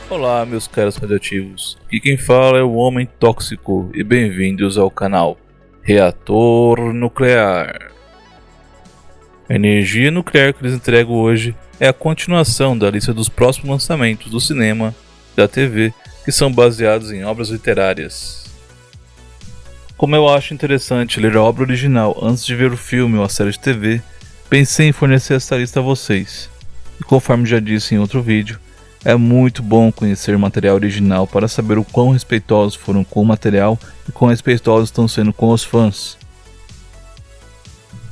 Olá, meus caros radioativos, aqui quem fala é o Homem Tóxico e bem-vindos ao canal Reator Nuclear. A energia nuclear que eles entregam hoje é a continuação da lista dos próximos lançamentos do cinema e da TV que são baseados em obras literárias. Como eu acho interessante ler a obra original antes de ver o filme ou a série de TV, pensei em fornecer essa lista a vocês. E conforme já disse em outro vídeo, é muito bom conhecer o material original para saber o quão respeitosos foram com o material e quão respeitosos estão sendo com os fãs.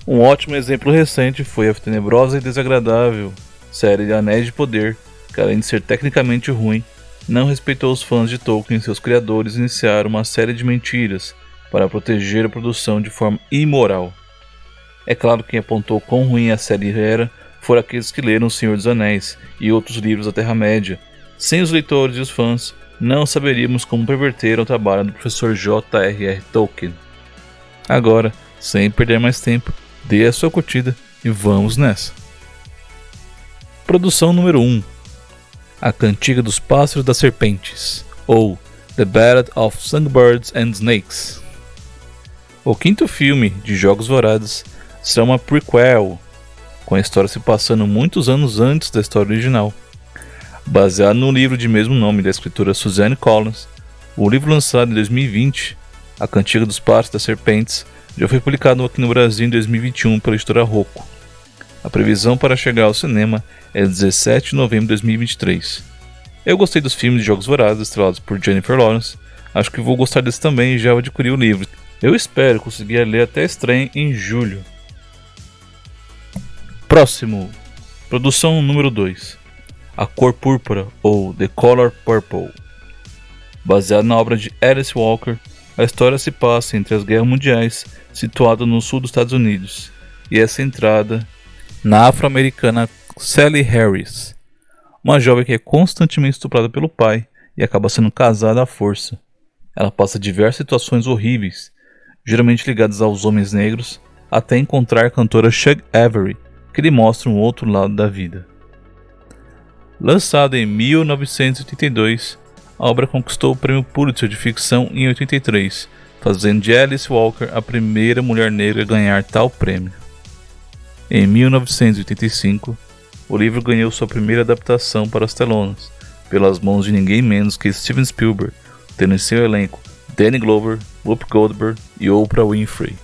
Um ótimo exemplo recente foi a tenebrosa e desagradável série Anéis de Poder, que além de ser tecnicamente ruim, não respeitou os fãs de Tolkien e seus criadores iniciaram uma série de mentiras para proteger a produção de forma imoral. É claro que quem apontou quão ruim a série era foram aqueles que leram O Senhor dos Anéis e outros livros da Terra-média. Sem os leitores e os fãs, não saberíamos como perverter o trabalho do professor J.R.R. Tolkien. Agora, sem perder mais tempo, dê a sua curtida e vamos nessa. Produção número 1: A Cantiga dos Pássaros das Serpentes, ou The Ballad of Songbirds and Snakes. O quinto filme de Jogos Vorazes será uma prequel, com a história se passando muitos anos antes da história original. Baseado no livro de mesmo nome da escritora Suzanne Collins, o livro lançado em 2020, A Cantiga dos Pássaros das Serpentes, já foi publicado aqui no Brasil em 2021 pela editora Rocco. A previsão para chegar ao cinema é 17 de novembro de 2023. Eu gostei dos filmes de Jogos Vorazes estrelados por Jennifer Lawrence, acho que vou gostar desse também e já adquiri o livro. Eu espero conseguir ler até a estreia em julho. Próximo, produção número 2, A Cor Púrpura, ou The Color Purple. Baseado na obra de Alice Walker, a história se passa entre as guerras mundiais, situada no sul dos Estados Unidos, e é centrada na afro-americana Sally Harris, uma jovem que é constantemente estuprada pelo pai e acaba sendo casada à força. Ela passa diversas situações horríveis, geralmente ligadas aos homens negros, até encontrar a cantora Shug Avery, que lhe mostra um outro lado da vida. Lançada em 1982, a obra conquistou o Prêmio Pulitzer de Ficção em 83, fazendo de Alice Walker a primeira mulher negra a ganhar tal prêmio. Em 1985, o livro ganhou sua primeira adaptação para as telonas, pelas mãos de ninguém menos que Steven Spielberg, tendo em seu elenco Danny Glover, Whoopi Goldberg e Oprah Winfrey.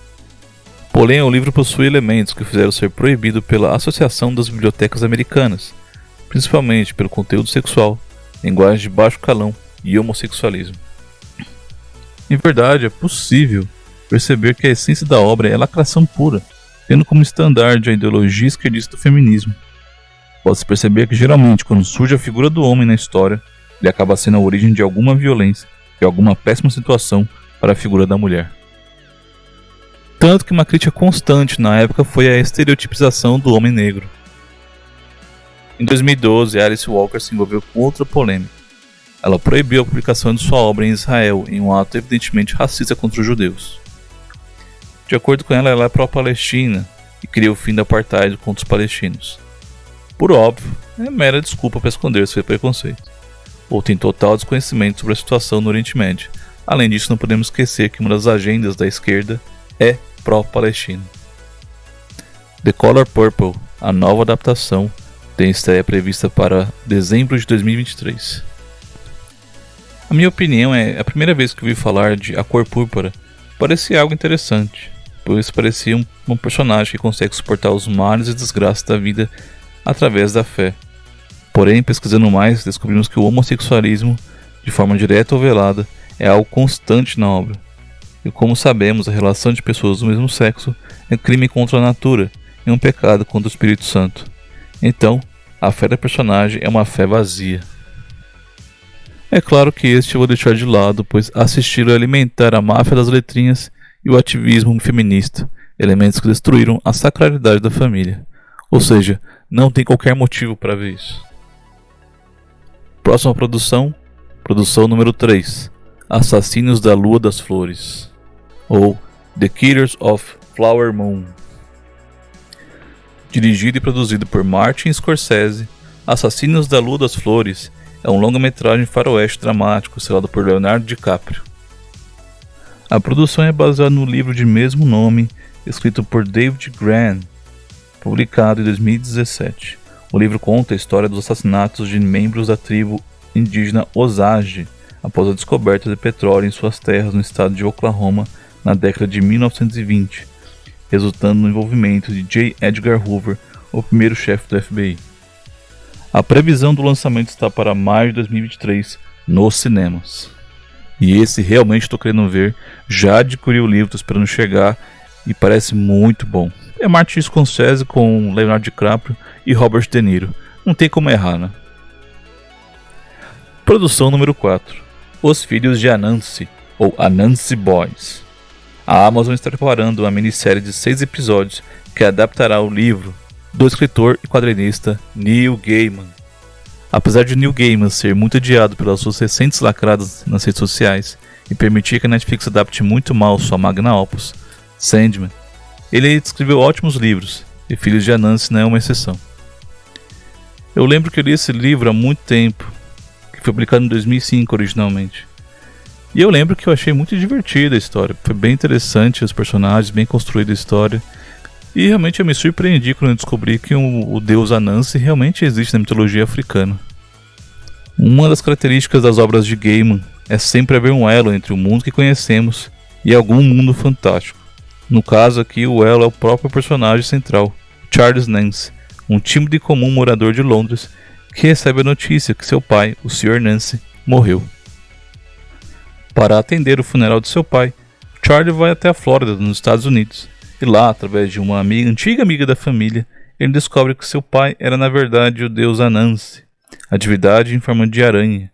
Porém, o livro possui elementos que o fizeram ser proibido pela Associação das Bibliotecas Americanas, principalmente pelo conteúdo sexual, linguagem de baixo calão e homossexualismo. Em verdade, é possível perceber que a essência da obra é lacração pura, tendo como estandarte a ideologia esquerdista do feminismo. Pode-se perceber que geralmente quando surge a figura do homem na história, ele acaba sendo a origem de alguma violência, de alguma péssima situação para a figura da mulher. Tanto que uma crítica constante na época foi a estereotipização do homem negro. Em 2012, Alice Walker se envolveu com outra polêmica. Ela proibiu a publicação de sua obra em Israel em um ato evidentemente racista contra os judeus. De acordo com ela, ela é pró-Palestina e queria o fim do apartheid contra os palestinos. Por óbvio, é mera desculpa para esconder seu preconceito. Ou tem total desconhecimento sobre a situação no Oriente Médio. Além disso, não podemos esquecer que uma das agendas da esquerda é pró-Palestina. The Color Purple, a nova adaptação, tem estreia prevista para dezembro de 2023. A minha opinião é a primeira vez que ouvi falar de A Cor Púrpura, parecia algo interessante, pois parecia um personagem que consegue suportar os males e desgraças da vida através da fé. Porém, pesquisando mais, descobrimos que o homossexualismo, de forma direta ou velada, é algo constante na obra. E como sabemos, a relação de pessoas do mesmo sexo é crime contra a natura e um pecado contra o Espírito Santo. Então, a fé da personagem é uma fé vazia. É claro que este eu vou deixar de lado, pois assisti-lo a alimentar a máfia das letrinhas e o ativismo feminista, elementos que destruíram a sacralidade da família. Ou seja, não tem qualquer motivo para ver isso. Próxima produção, produção número 3, Assassinos da Lua das Flores, ou The Killers of Flower Moon. Dirigido e produzido por Martin Scorsese, Assassinos da Lua das Flores é um longa-metragem faroeste dramático estrelado por Leonardo DiCaprio. A produção é baseada no livro de mesmo nome, escrito por David Grann, publicado em 2017. O livro conta a história dos assassinatos de membros da tribo indígena Osage após a descoberta de petróleo em suas terras no estado de Oklahoma na década de 1920, resultando no envolvimento de J. Edgar Hoover, o primeiro chefe do FBI. A previsão do lançamento está para maio de 2023 nos cinemas. E esse realmente estou querendo ver, já adquiri o livro, estou esperando chegar e parece muito bom. É Martin Scorsese com Leonardo DiCaprio e Robert De Niro, não tem como errar, né? Produção número 4. Os Filhos de Anansi, ou Anansi Boys. A Amazon está preparando uma minissérie de 6 episódios que adaptará o livro do escritor e quadrinista Neil Gaiman. Apesar de Neil Gaiman ser muito odiado pelas suas recentes lacradas nas redes sociais e permitir que a Netflix adapte muito mal sua magna opus, Sandman, ele escreveu ótimos livros, e Filhos de Anansi não é uma exceção. Eu lembro que eu li esse livro há muito tempo, que foi publicado em 2005 originalmente. E eu lembro que eu achei muito divertida a história, foi bem interessante os personagens, bem construída a história. E realmente eu me surpreendi quando eu descobri que o deus Anansi realmente existe na mitologia africana. Uma das características das obras de Gaiman é sempre haver um elo entre o mundo que conhecemos e algum mundo fantástico. No caso aqui, o elo é o próprio personagem central, Charles Nance, um tímido e comum morador de Londres que recebe a notícia que seu pai, o Sr. Nance, morreu. Para atender o funeral de seu pai, Charlie vai até a Flórida, nos Estados Unidos. E lá, através de uma antiga amiga da família, ele descobre que seu pai era na verdade o deus Anansi, a divindade em forma de aranha,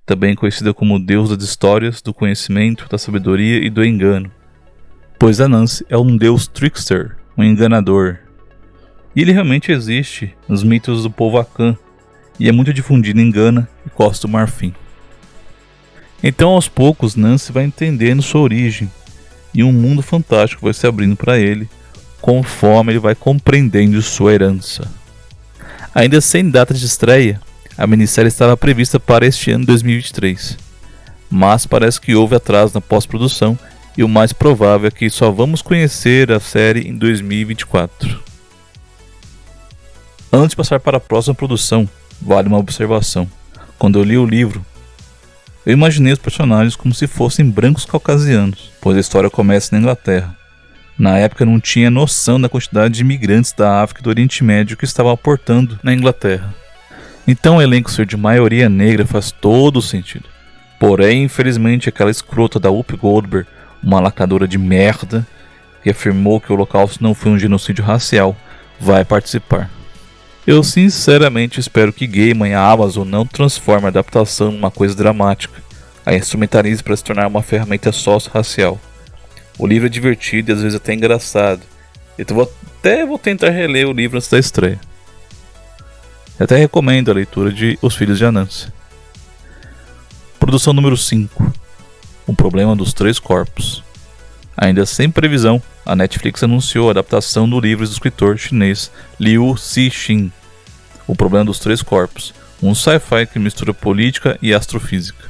também conhecida como o deus das histórias, do conhecimento, da sabedoria e do engano. Pois Anansi é um deus trickster, um enganador. E ele realmente existe nos mitos do povo Akan, e é muito difundido em Gana e Costa do Marfim. Então aos poucos Nance vai entendendo sua origem, e um mundo fantástico vai se abrindo para ele, conforme ele vai compreendendo sua herança. Ainda sem data de estreia, a minissérie estava prevista para este ano de 2023, mas parece que houve atraso na pós-produção e o mais provável é que só vamos conhecer a série em 2024. Antes de passar para a próxima produção, vale uma observação. Quando eu li o livro, eu imaginei os personagens como se fossem brancos caucasianos, pois a história começa na Inglaterra. Na época eu não tinha noção da quantidade de imigrantes da África e do Oriente Médio que estavam aportando na Inglaterra. Então o elenco ser de maioria negra faz todo o sentido. Porém, infelizmente, aquela escrota da Whoopi Goldberg, uma lacradora de merda, que afirmou que o Holocausto não foi um genocídio racial, vai participar. Eu sinceramente espero que Gaiman e a Amazon não transformem a adaptação numa coisa dramática, a instrumentalize para se tornar uma ferramenta sócio-racial. O livro é divertido e às vezes até engraçado, então vou tentar reler o livro antes da estreia. Eu até recomendo a leitura de Os Filhos de Anansi. Produção número 5. O Problema dos Três Corpos. Ainda sem previsão, a Netflix anunciou a adaptação do livro do escritor chinês Liu Cixin, O Problema dos Três Corpos, um sci-fi que mistura política e astrofísica.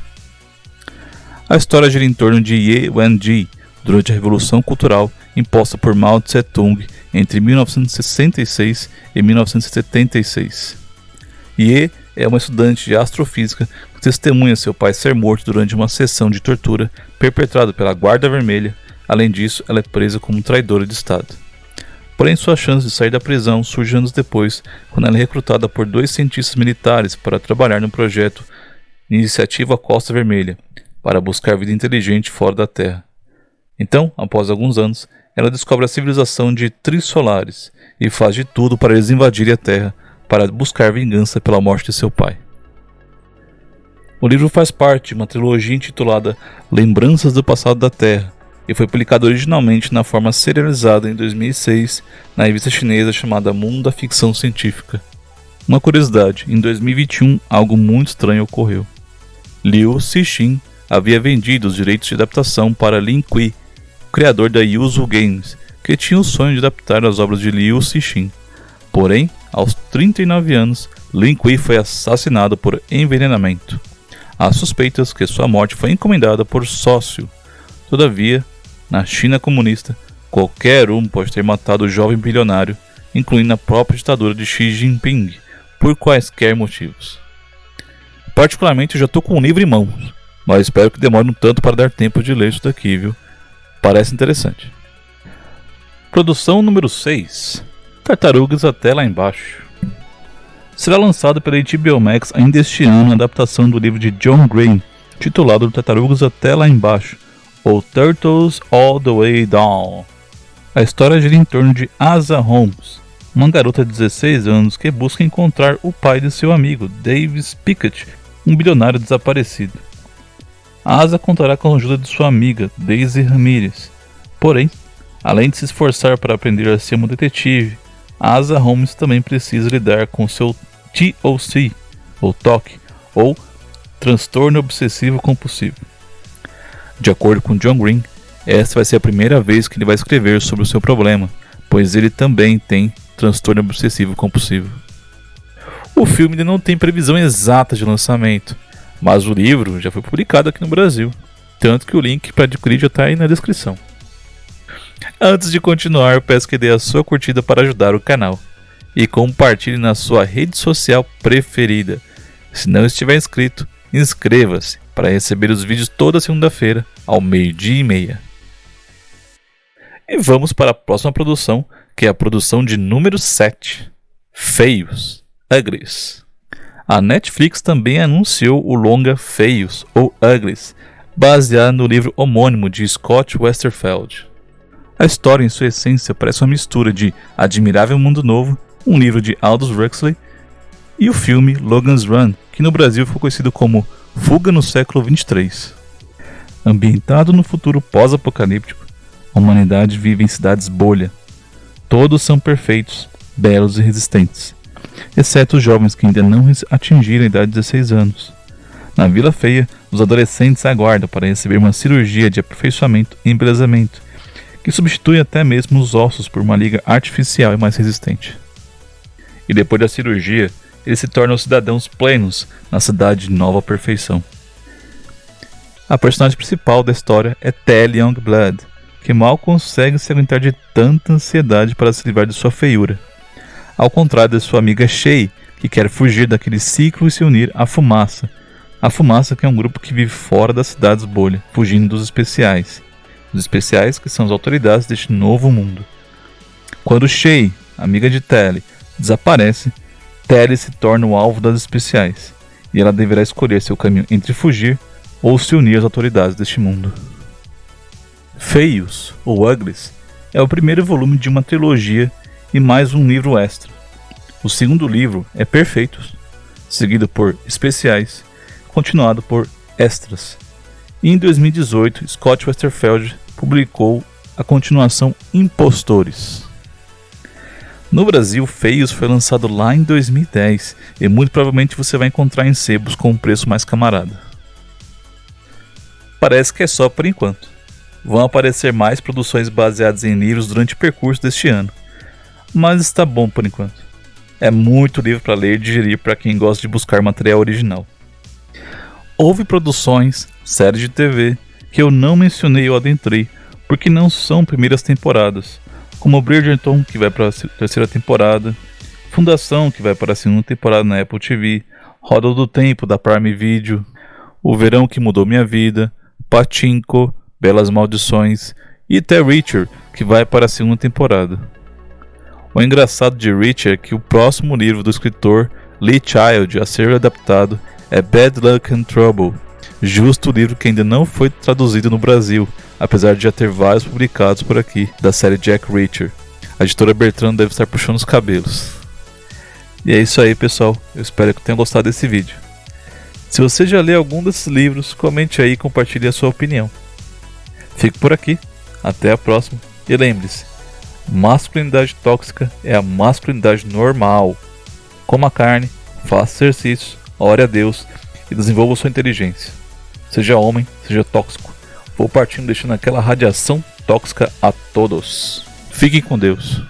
A história gira em torno de Ye Wenji durante a Revolução Cultural imposta por Mao Tse-tung entre 1966 e 1976. Ye é uma estudante de astrofísica que testemunha seu pai ser morto durante uma sessão de tortura perpetrada pela Guarda Vermelha. Além disso, ela é presa como traidora de Estado. Porém, sua chance de sair da prisão surge anos depois, quando ela é recrutada por 2 cientistas militares para trabalhar no projeto Iniciativa Costa Vermelha, para buscar vida inteligente fora da Terra. Então, após alguns anos, ela descobre a civilização de Trisolares e faz de tudo para eles invadirem a Terra para buscar vingança pela morte de seu pai. O livro faz parte de uma trilogia intitulada Lembranças do Passado da Terra, e foi publicado originalmente na forma serializada em 2006 na revista chinesa chamada Mundo da Ficção Científica. Uma curiosidade, em 2021 algo muito estranho ocorreu. Liu Cixin havia vendido os direitos de adaptação para Lin Kui, criador da Yuzu Games, que tinha o sonho de adaptar as obras de Liu Cixin. Porém, aos 39 anos, Lin Kuei foi assassinado por envenenamento. Há suspeitas que sua morte foi encomendada por sócio. Todavia, na China comunista, qualquer um pode ter matado o jovem bilionário, incluindo a própria ditadura de Xi Jinping, por quaisquer motivos. Particularmente, eu já estou com um livro em mãos, mas espero que demore um tanto para dar tempo de ler isso daqui, viu? Parece interessante. Produção número 6. Tartarugas até lá embaixo. Será lançado pela HBO Max ainda este ano a adaptação do livro de John Green, titulado Tartarugas até lá embaixo, ou Turtles All the Way Down. A história gira em torno de Asa Holmes, uma garota de 16 anos que busca encontrar o pai de seu amigo, Davis Pickett, um bilionário desaparecido. Asa contará com a ajuda de sua amiga, Daisy Ramirez. Porém, além de se esforçar para aprender a ser uma detetive, Asa Holmes também precisa lidar com seu TOC, ou TOC, ou Transtorno Obsessivo Compulsivo. De acordo com John Green, esta vai ser a primeira vez que ele vai escrever sobre o seu problema, pois ele também tem transtorno obsessivo compulsivo. O filme ainda não tem previsão exata de lançamento, mas o livro já foi publicado aqui no Brasil, tanto que o link para adquirir já está aí na descrição. Antes de continuar, eu peço que dê a sua curtida para ajudar o canal e compartilhe na sua rede social preferida. Se não estiver inscrito, inscreva-se para receber os vídeos toda segunda-feira ao 12:30. E vamos para a próxima produção, que é a produção de número 7, Feios, Uglies. A Netflix também anunciou o longa Feios, ou Uglies, baseado no livro homônimo de Scott Westerfeld. A história, em sua essência, parece uma mistura de Admirável Mundo Novo, um livro de Aldous Huxley, e o filme Logan's Run, que no Brasil ficou conhecido como Fuga no século 23. Ambientado no futuro pós-apocalíptico, a humanidade vive em cidades bolha. Todos são perfeitos, belos e resistentes, exceto os jovens que ainda não atingiram a idade de 16 anos. Na Vila Feia, os adolescentes aguardam para receber uma cirurgia de aperfeiçoamento e embelezamento, que substitui até mesmo os ossos por uma liga artificial e mais resistente. E depois da cirurgia, eles se tornam cidadãos plenos na cidade de Nova Perfeição. A personagem principal da história é Telly Youngblood, que mal consegue se aguentar de tanta ansiedade para se livrar de sua feiura. Ao contrário de sua amiga Shay, que quer fugir daquele ciclo e se unir à Fumaça. A Fumaça, que é um grupo que vive fora das cidades bolha, fugindo dos especiais. Os especiais, que são as autoridades deste novo mundo. Quando Shay, amiga de Telly, desaparece, Telly se torna o alvo das especiais, e ela deverá escolher seu caminho entre fugir ou se unir às autoridades deste mundo. Feios, ou Uglies, é o primeiro volume de uma trilogia e mais um livro extra. O segundo livro é Perfeitos, seguido por Especiais, continuado por Extras. E em 2018, Scott Westerfeld publicou a continuação Impostores. No Brasil, Feios foi lançado lá em 2010 e muito provavelmente você vai encontrar em sebos com um preço mais camarada. Parece que é só por enquanto. Vão aparecer mais produções baseadas em livros durante o percurso deste ano, mas está bom por enquanto. É muito livro para ler e digerir para quem gosta de buscar material original. Houve produções, séries de TV, que eu não mencionei ou adentrei, porque não são primeiras temporadas, como Bridgerton, que vai para a terceira temporada, Fundação, que vai para a segunda temporada na Apple TV, Roda do Tempo, da Prime Video, O Verão que Mudou Minha Vida, Pachinko, Belas Maldições e The Reacher, que vai para a segunda temporada. O engraçado de Reacher é que o próximo livro do escritor Lee Child a ser adaptado é Bad Luck and Trouble, justo o livro que ainda não foi traduzido no Brasil, apesar de já ter vários publicados por aqui, da série Jack Reacher. A editora Bertrand deve estar puxando os cabelos. E é isso aí, pessoal, eu espero que tenham gostado desse vídeo. Se você já leu algum desses livros, comente aí e compartilhe a sua opinião. Fico por aqui, até a próxima, e lembre-se, masculinidade tóxica é a masculinidade normal. Coma carne, faça exercícios, ore a Deus e desenvolva sua inteligência. Seja homem, seja tóxico, vou partindo deixando aquela radiação tóxica a todos. Fiquem com Deus.